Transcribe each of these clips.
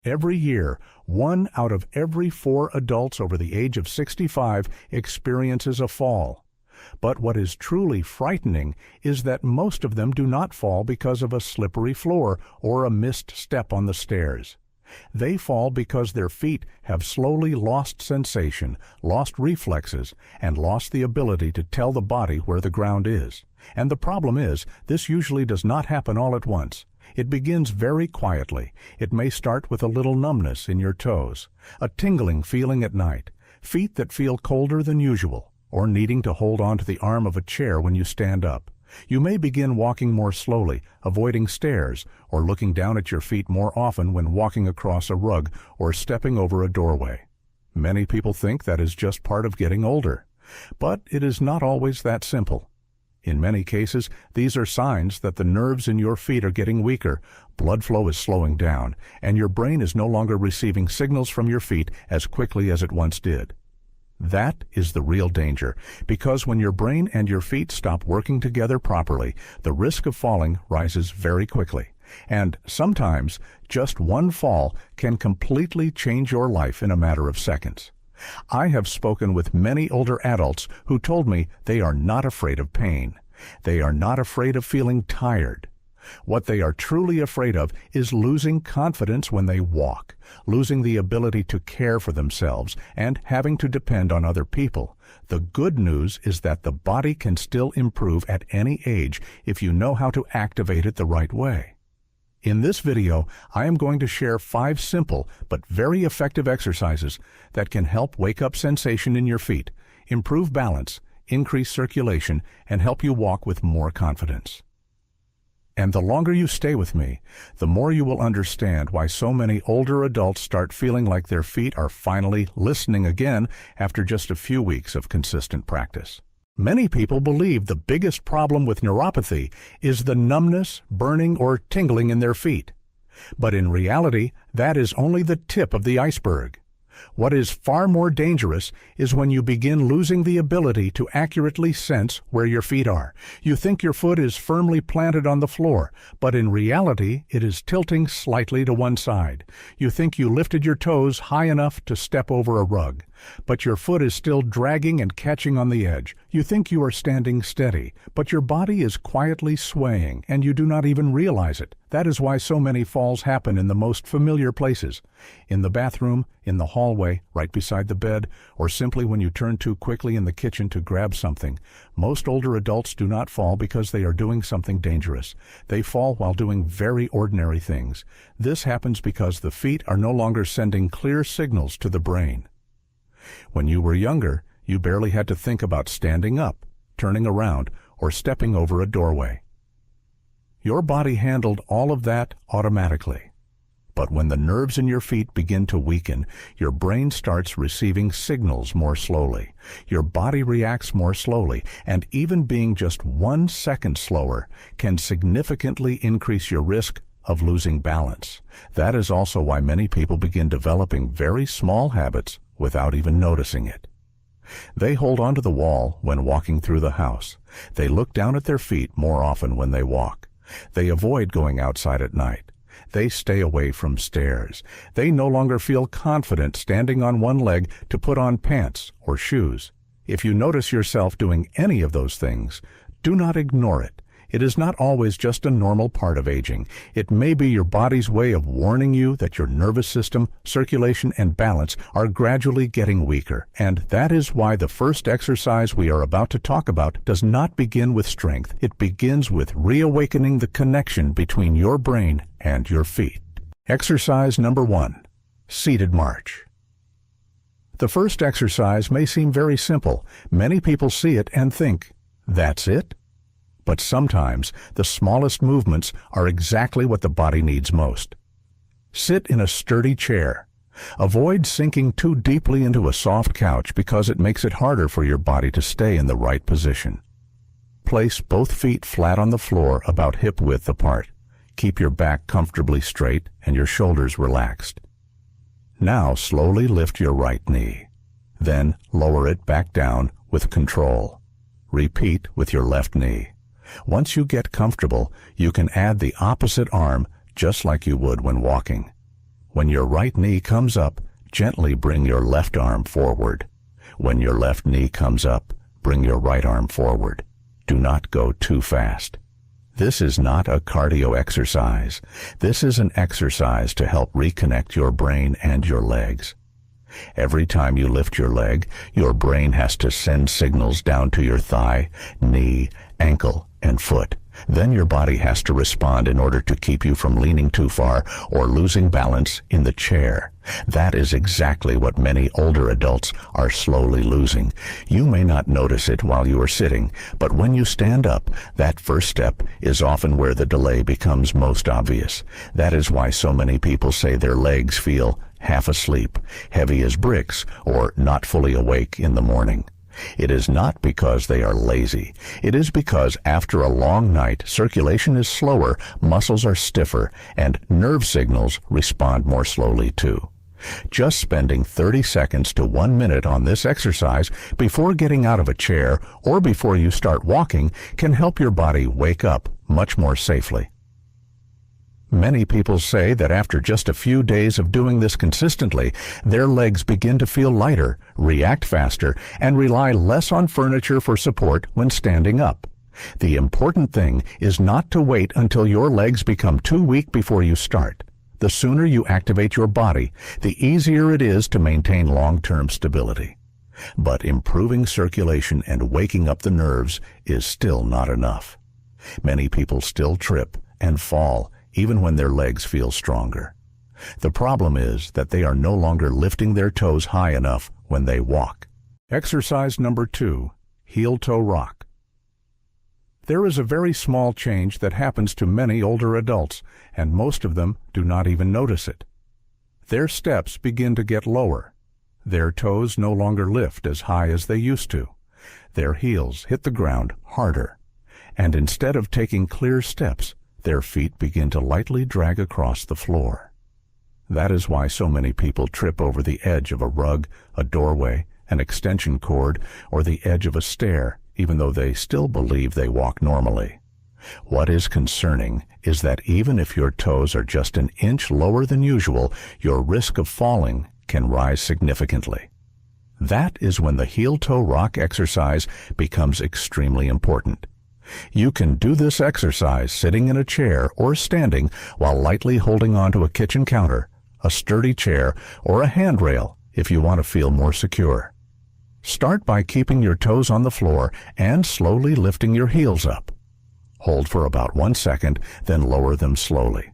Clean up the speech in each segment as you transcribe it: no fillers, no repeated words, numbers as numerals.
Every year, 1 out of every 4 adults over the age of 65 experiences a fall. But what is truly frightening is that most of them do not fall because of a slippery floor or a missed step on the stairs. They fall because their feet have slowly lost sensation, lost reflexes, and lost the ability to tell the body where the ground is. And the problem is, this usually does not happen all at once. It begins very quietly. It may start with a little numbness in your toes, a tingling feeling at night, feet that feel colder than usual, or needing to hold on to the arm of a chair when you stand up. You may begin walking more slowly, avoiding stairs, or looking down at your feet more often when walking across a rug or stepping over a doorway. Many people think that is just part of getting older, but it is not always that simple. In many cases, these are signs that the nerves in your feet are getting weaker, blood flow is slowing down, and your brain is no longer receiving signals from your feet as quickly as it once did. That is the real danger, because when your brain and your feet stop working together properly, the risk of falling rises very quickly. And sometimes, just one fall can completely change your life in a matter of seconds. I have spoken with many older adults who told me they are not afraid of pain. They are not afraid of feeling tired. What they are truly afraid of is losing confidence when they walk, losing the ability to care for themselves, and having to depend on other people. The good news is that the body can still improve at any age if you know how to activate it the right way. In this video, I am going to share 5 simple but very effective exercises that can help wake up sensation in your feet, improve balance, increase circulation, and help you walk with more confidence. And the longer you stay with me, the more you will understand why so many older adults start feeling like their feet are finally listening again after just a few weeks of consistent practice. Many people believe the biggest problem with neuropathy is the numbness, burning, or tingling in their feet. But in reality, that is only the tip of the iceberg. What is far more dangerous is when you begin losing the ability to accurately sense where your feet are. You think your foot is firmly planted on the floor, but in reality, it is tilting slightly to one side. You think you lifted your toes high enough to step over a rug, but your foot is still dragging and catching on the edge. You think you are standing steady, but your body is quietly swaying, and you do not even realize it. That is why so many falls happen in the most familiar places: in the bathroom, in the hallway, right beside the bed, or simply when you turn too quickly in the kitchen to grab something. Most older adults do not fall because they are doing something dangerous. They fall while doing very ordinary things. This happens because the feet are no longer sending clear signals to the brain. When you were younger, you barely had to think about standing up, turning around, or stepping over a doorway. Your body handled all of that automatically. But when the nerves in your feet begin to weaken, your brain starts receiving signals more slowly. Your body reacts more slowly, and even being just 1 second slower can significantly increase your risk of losing balance. That is also why many people begin developing very small habits without even noticing it. They hold onto the wall when walking through the house. They look down at their feet more often when they walk. They avoid going outside at night. They stay away from stairs. They no longer feel confident standing on one leg to put on pants or shoes. If you notice yourself doing any of those things, do not ignore it. It is not always just a normal part of aging. It may be your body's way of warning you that your nervous system, circulation, and balance are gradually getting weaker. And that is why the first exercise we are about to talk about does not begin with strength. It begins with reawakening the connection between your brain and your feet. Exercise number 1, seated march. The first exercise may seem very simple. Many people see it and think, that's it? But sometimes the smallest movements are exactly what the body needs most. Sit in a sturdy chair. Avoid sinking too deeply into a soft couch because it makes it harder for your body to stay in the right position. Place both feet flat on the floor about hip width apart. Keep your back comfortably straight and your shoulders relaxed. Now slowly lift your right knee. Then lower it back down with control. Repeat with your left knee. Once you get comfortable, you can add the opposite arm just like you would when walking. When your right knee comes up, gently bring your left arm forward. When your left knee comes up, bring your right arm forward. Do not go too fast. This is not a cardio exercise. This is an exercise to help reconnect your brain and your legs. Every time you lift your leg, your brain has to send signals down to your thigh, knee, ankle, and foot. Then your body has to respond in order to keep you from leaning too far or losing balance in the chair. That is exactly what many older adults are slowly losing. You may not notice it while you are sitting, but when you stand up, that first step is often where the delay becomes most obvious. That is why so many people say their legs feel half asleep, heavy as bricks, or not fully awake in the morning. It is not because they are lazy. It is because after a long night, circulation is slower, muscles are stiffer, and nerve signals respond more slowly too. Just spending 30 seconds to 1 minute on this exercise before getting out of a chair or before you start walking can help your body wake up much more safely. Many people say that after just a few days of doing this consistently, their legs begin to feel lighter, react faster, and rely less on furniture for support when standing up. The important thing is not to wait until your legs become too weak before you start. The sooner you activate your body, the easier it is to maintain long-term stability. But improving circulation and waking up the nerves is still not enough. Many people still trip and fall even when their legs feel stronger. The problem is that they are no longer lifting their toes high enough when they walk. Exercise number 2, heel-toe rock. There is a very small change that happens to many older adults, and most of them do not even notice it. Their steps begin to get lower. Their toes no longer lift as high as they used to. Their heels hit the ground harder. And instead of taking clear steps, their feet begin to lightly drag across the floor. That is why so many people trip over the edge of a rug, a doorway, an extension cord, or the edge of a stair, even though they still believe they walk normally. What is concerning is that even if your toes are just an inch lower than usual, your risk of falling can rise significantly. That is when the heel-toe rock exercise becomes extremely important. You can do this exercise sitting in a chair or standing while lightly holding onto a kitchen counter, a sturdy chair, or a handrail if you want to feel more secure. Start by keeping your toes on the floor and slowly lifting your heels up. Hold for about 1 second, then lower them slowly.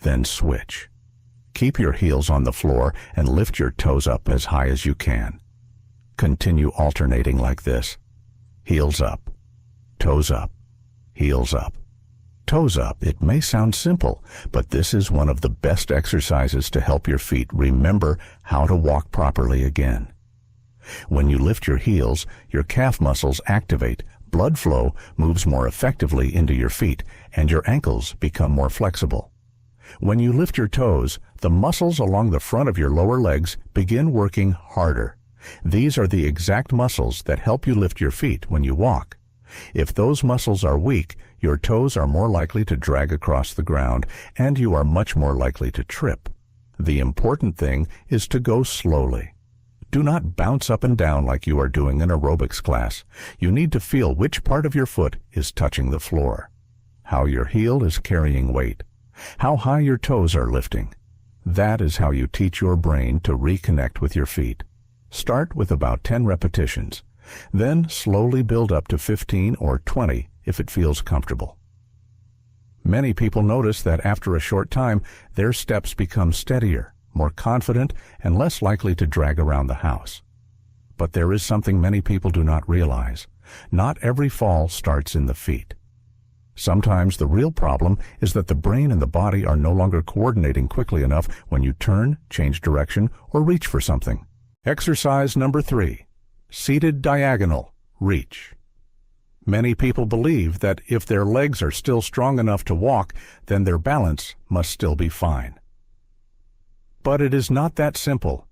Then switch. Keep your heels on the floor and lift your toes up as high as you can. Continue alternating like this. Heels up, toes up, heels up, toes up. It may sound simple, but this is one of the best exercises to help your feet remember how to walk properly again. When you lift your heels, your calf muscles activate, blood flow moves more effectively into your feet, and your ankles become more flexible. When you lift your toes, the muscles along the front of your lower legs begin working harder. These are the exact muscles that help you lift your feet when you walk. If those muscles are weak, your toes are more likely to drag across the ground, and you are much more likely to trip. The important thing is to go slowly. Do not bounce up and down like you are doing an aerobics class. You need to feel which part of your foot is touching the floor, how your heel is carrying weight, how high your toes are lifting. That is how you teach your brain to reconnect with your feet. Start with about 10 repetitions. Then slowly build up to 15 or 20 if it feels comfortable. Many people notice that after a short time, their steps become steadier, more confident, and less likely to drag around the house. But there is something many people do not realize. Not every fall starts in the feet. Sometimes the real problem is that the brain and the body are no longer coordinating quickly enough when you turn, change direction, or reach for something. Exercise number 3. Seated diagonal, reach. Many people believe that if their legs are still strong enough to walk, then their balance must still be fine. But it is not that simple.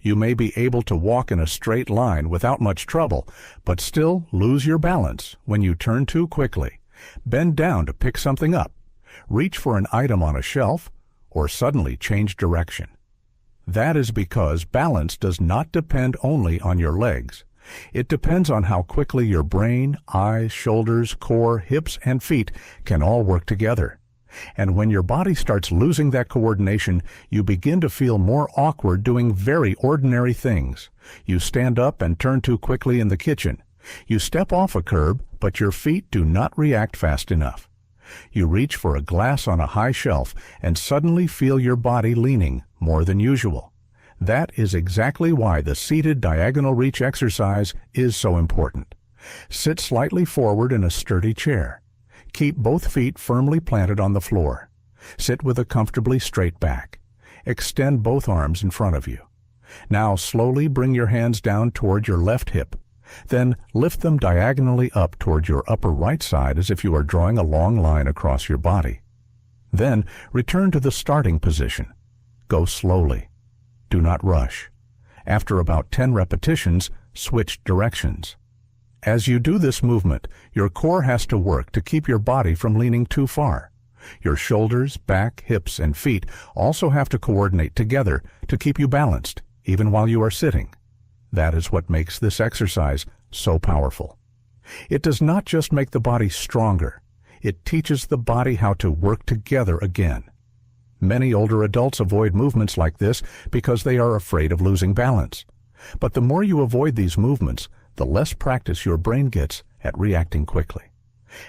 You may be able to walk in a straight line without much trouble, but still lose your balance when you turn too quickly, bend down to pick something up, reach for an item on a shelf, or suddenly change direction. That is because balance does not depend only on your legs. It depends on how quickly your brain, eyes, shoulders, core, hips, and feet can all work together. And when your body starts losing that coordination, you begin to feel more awkward doing very ordinary things. You stand up and turn too quickly in the kitchen. You step off a curb, but your feet do not react fast enough. You reach for a glass on a high shelf and suddenly feel your body leaning more than usual. That is exactly why the seated diagonal reach exercise is so important. Sit slightly forward in a sturdy chair. Keep both feet firmly planted on the floor. Sit with a comfortably straight back. Extend both arms in front of you. Now slowly bring your hands down toward your left hip. Then lift them diagonally up toward your upper right side as if you are drawing a long line across your body. Then return to the starting position. Go slowly. Do not rush. After about 10 repetitions, switch directions. As you do this movement, your core has to work to keep your body from leaning too far. Your shoulders, back, hips, and feet also have to coordinate together to keep you balanced, even while you are sitting. That is what makes this exercise so powerful. It does not just make the body stronger, it teaches the body how to work together again. Many older adults avoid movements like this because they are afraid of losing balance. But the more you avoid these movements, the less practice your brain gets at reacting quickly.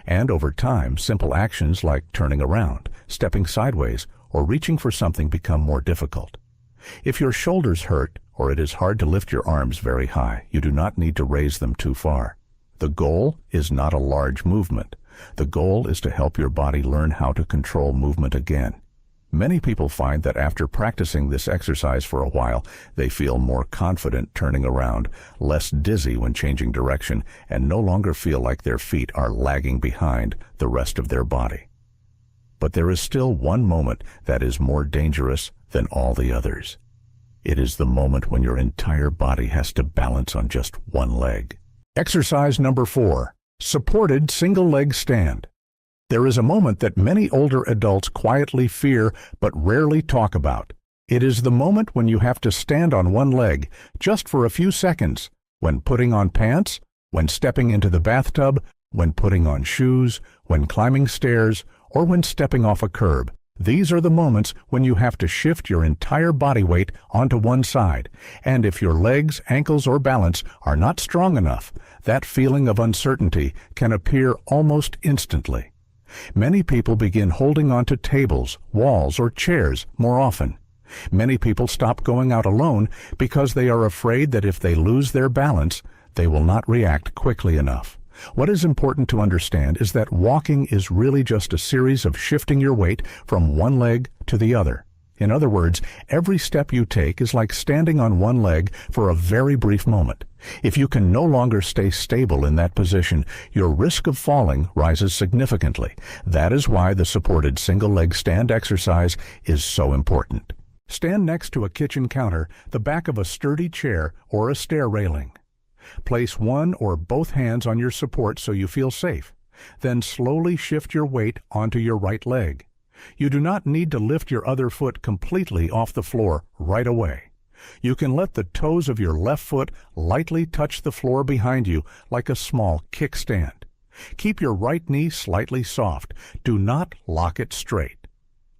And over time, simple actions like turning around, stepping sideways, or reaching for something become more difficult. If your shoulders hurt or it is hard to lift your arms very high, you do not need to raise them too far. The goal is not a large movement. The goal is to help your body learn how to control movement again. Many people find that after practicing this exercise for a while, they feel more confident turning around, less dizzy when changing direction, and no longer feel like their feet are lagging behind the rest of their body. But there is still one moment that is more dangerous than all the others. It is the moment when your entire body has to balance on just one leg. Exercise number 4, supported single leg stand. There is a moment that many older adults quietly fear but rarely talk about. It is the moment when you have to stand on one leg just for a few seconds, when putting on pants, when stepping into the bathtub, when putting on shoes, when climbing stairs, or when stepping off a curb. These are the moments when you have to shift your entire body weight onto one side, and if your legs, ankles, or balance are not strong enough, that feeling of uncertainty can appear almost instantly. Many people begin holding onto tables, walls, or chairs more often. Many people stop going out alone because they are afraid that if they lose their balance, they will not react quickly enough. What is important to understand is that walking is really just a series of shifting your weight from one leg to the other. In other words, every step you take is like standing on one leg for a very brief moment. If you can no longer stay stable in that position, your risk of falling rises significantly. That is why the supported single leg stand exercise is so important. Stand next to a kitchen counter, the back of a sturdy chair, or a stair railing. Place one or both hands on your support so you feel safe. Then slowly shift your weight onto your right leg. You do not need to lift your other foot completely off the floor right away. You can let the toes of your left foot lightly touch the floor behind you like a small kickstand. Keep your right knee slightly soft. Do not lock it straight.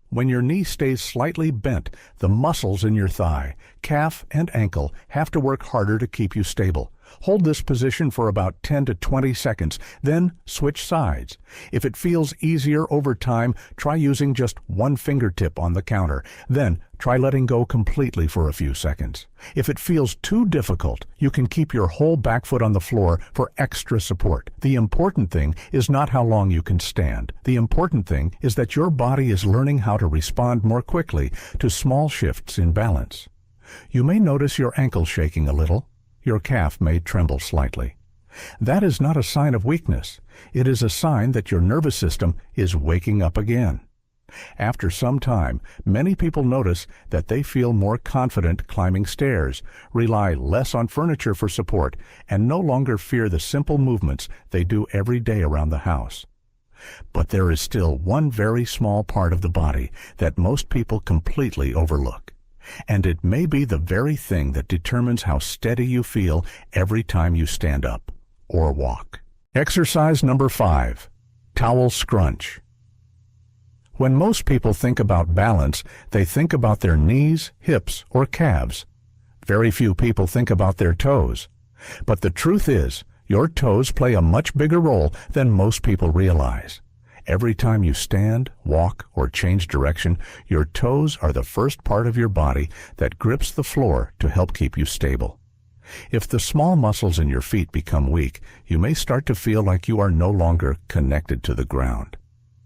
When your knee stays slightly bent, the muscles in your thigh, calf, and ankle have to work harder to keep you stable. Hold this position for about 10 to 20 seconds, then switch sides. If it feels easier over time, try using just one fingertip on the counter. Then try letting go completely for a few seconds. If it feels too difficult, you can keep your whole back foot on the floor for extra support. The important thing is not how long you can stand. The important thing is that your body is learning how to respond more quickly to small shifts in balance. You may notice your ankle shaking a little. Your calf may tremble slightly. That is not a sign of weakness. It is a sign that your nervous system is waking up again. After some time, many people notice that they feel more confident climbing stairs, rely less on furniture for support, and no longer fear the simple movements they do every day around the house. But there is still one very small part of the body that most people completely overlook. And it may be the very thing that determines how steady you feel every time you stand up or walk. Exercise number 5, towel scrunch. When most people think about balance, they think about their knees, hips, or calves. Very few people think about their toes. But the truth is, your toes play a much bigger role than most people realize. Every time you stand, walk, or change direction, your toes are the first part of your body that grips the floor to help keep you stable. If the small muscles in your feet become weak, you may start to feel like you are no longer connected to the ground.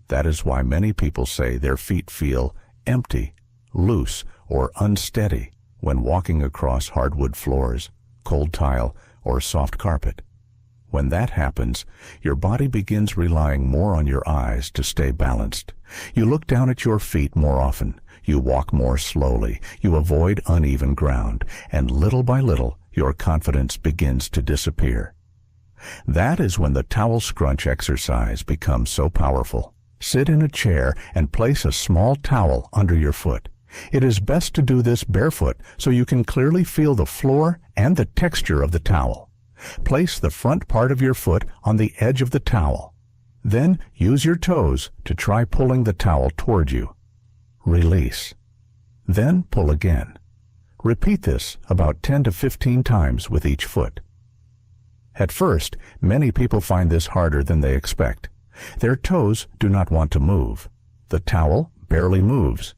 That is why many people say their feet feel empty, loose, or unsteady when walking across hardwood floors, cold tile, or soft carpet. When that happens, your body begins relying more on your eyes to stay balanced. You look down at your feet more often. You walk more slowly. You avoid uneven ground. And little by little, your confidence begins to disappear. That is when the towel scrunch exercise becomes so powerful. Sit in a chair and place a small towel under your foot. It is best to do this barefoot so you can clearly feel the floor and the texture of the towel. Place the front part of your foot on the edge of the towel. Then use your toes to try pulling the towel toward you. Release. Then pull again. Repeat this about 10 to 15 times with each foot. At first, many people find this harder than they expect. Their toes do not want to move. The towel barely moves.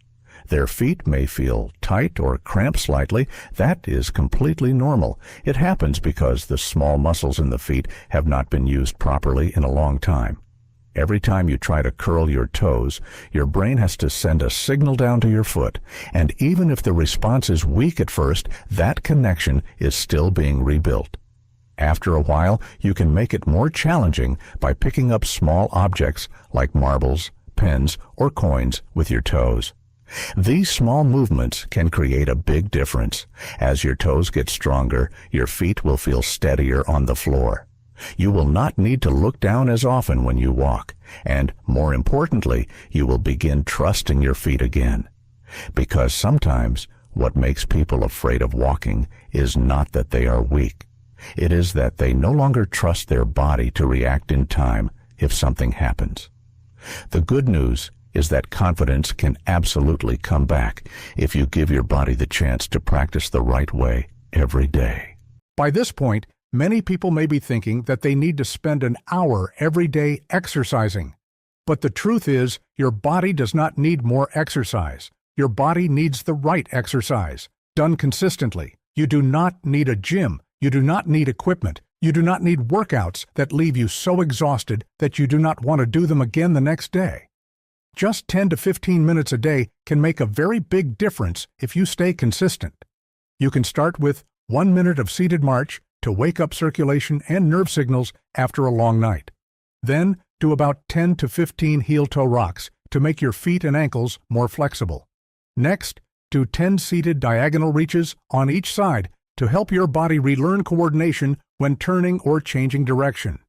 Their feet may feel tight or cramp slightly. That is completely normal. It happens because the small muscles in the feet have not been used properly in a long time. Every time you try to curl your toes, your brain has to send a signal down to your foot, and even if the response is weak at first, that connection is still being rebuilt. After a while, you can make it more challenging by picking up small objects like marbles, pens, or coins with your toes. These small movements can create a big difference. As your toes get stronger, your feet will feel steadier on the floor. You will not need to look down as often when you walk, and more importantly, you will begin trusting your feet again. Because sometimes what makes people afraid of walking is not that they are weak. It is that they no longer trust their body to react in time if something happens. The good news is that confidence can absolutely come back if you give your body the chance to practice the right way every day. By this point, many people may be thinking that they need to spend an hour every day exercising. But the truth is, your body does not need more exercise. Your body needs the right exercise, done consistently. You do not need a gym. You do not need equipment. You do not need workouts that leave you so exhausted that you do not want to do them again the next day. Just 10 to 15 minutes a day can make a very big difference if you stay consistent. You can start with 1 minute of seated march to wake up circulation and nerve signals after a long night. Then do about 10 to 15 heel-toe rocks to make your feet and ankles more flexible. Next, do 10 seated diagonal reaches on each side to help your body relearn coordination when turning or changing direction.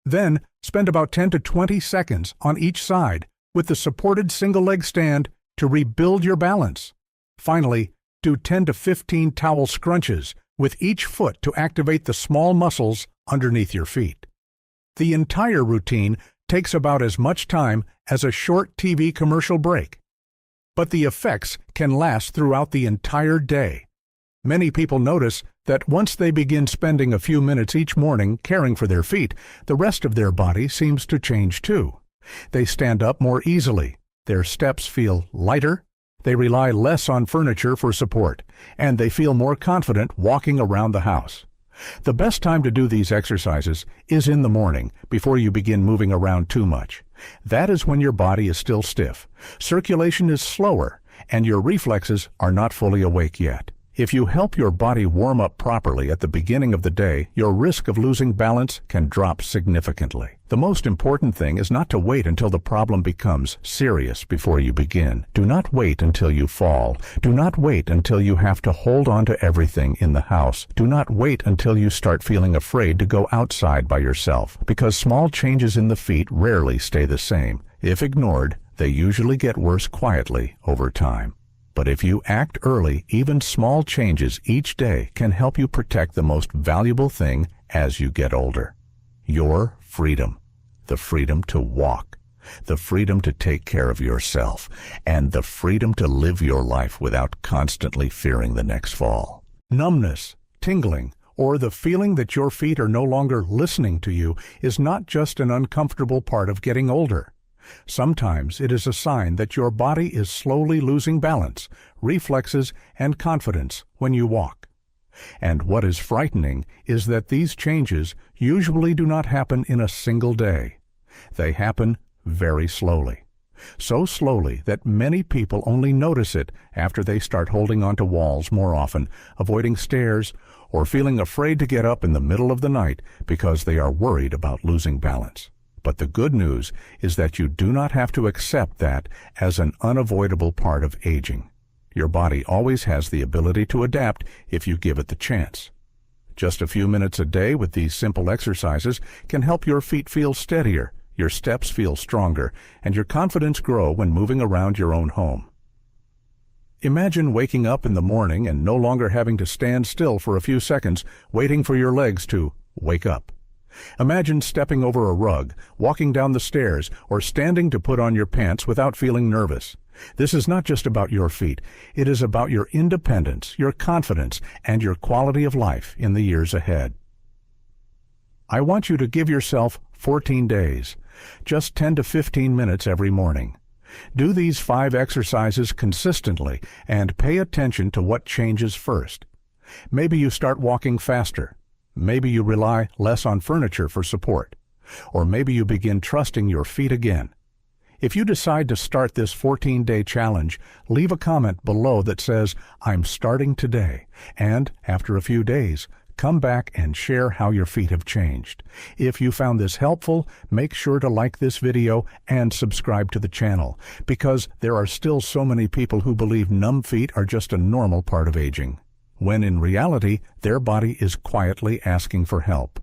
Then, spend about 10 to 20 seconds on each side with the supported single leg stand to rebuild your balance. Finally, do 10 to 15 towel scrunches with each foot to activate the small muscles underneath your feet. The entire routine takes about as much time as a short TV commercial break. But the effects can last throughout the entire day. Many people notice that once they begin spending a few minutes each morning caring for their feet, the rest of their body seems to change too. They stand up more easily, their steps feel lighter, they rely less on furniture for support, and they feel more confident walking around the house. The best time to do these exercises is in the morning, before you begin moving around too much. That is when your body is still stiff, circulation is slower, and your reflexes are not fully awake yet. If you help your body warm up properly at the beginning of the day, your risk of losing balance can drop significantly. The most important thing is not to wait until the problem becomes serious before you begin. Do not wait until you fall. Do not wait until you have to hold on to everything in the house. Do not wait until you start feeling afraid to go outside by yourself, because small changes in the feet rarely stay the same. If ignored, they usually get worse quietly over time. But if you act early, even small changes each day can help you protect the most valuable thing as you get older. Your freedom. The freedom to walk. The freedom to take care of yourself. And the freedom to live your life without constantly fearing the next fall. Numbness, tingling, or the feeling that your feet are no longer listening to you is not just an uncomfortable part of getting older. Sometimes it is a sign that your body is slowly losing balance, reflexes, and confidence when you walk. And what is frightening is that these changes usually do not happen in a single day. They happen very slowly. So slowly that many people only notice it after they start holding onto walls more often, avoiding stairs, or feeling afraid to get up in the middle of the night because they are worried about losing balance. But the good news is that you do not have to accept that as an unavoidable part of aging. Your body always has the ability to adapt if you give it the chance. Just a few minutes a day with these simple exercises can help your feet feel steadier, your steps feel stronger, and your confidence grow when moving around your own home. Imagine waking up in the morning and no longer having to stand still for a few seconds, waiting for your legs to wake up. Imagine stepping over a rug, walking down the stairs, or standing to put on your pants without feeling nervous. This is not just about your feet. It is about your independence, your confidence, and your quality of life in the years ahead. I want you to give yourself 14 days, just 10 to 15 minutes every morning. Do these 5 exercises consistently and pay attention to what changes first. Maybe you start walking faster. Maybe you rely less on furniture for support. Or maybe you begin trusting your feet again. If you decide to start this 14-day challenge, leave a comment below that says, "I'm starting today," and after a few days, come back and share how your feet have changed. If you found this helpful, make sure to like this video and subscribe to the channel, because there are still so many people who believe numb feet are just a normal part of aging, when in reality, their body is quietly asking for help.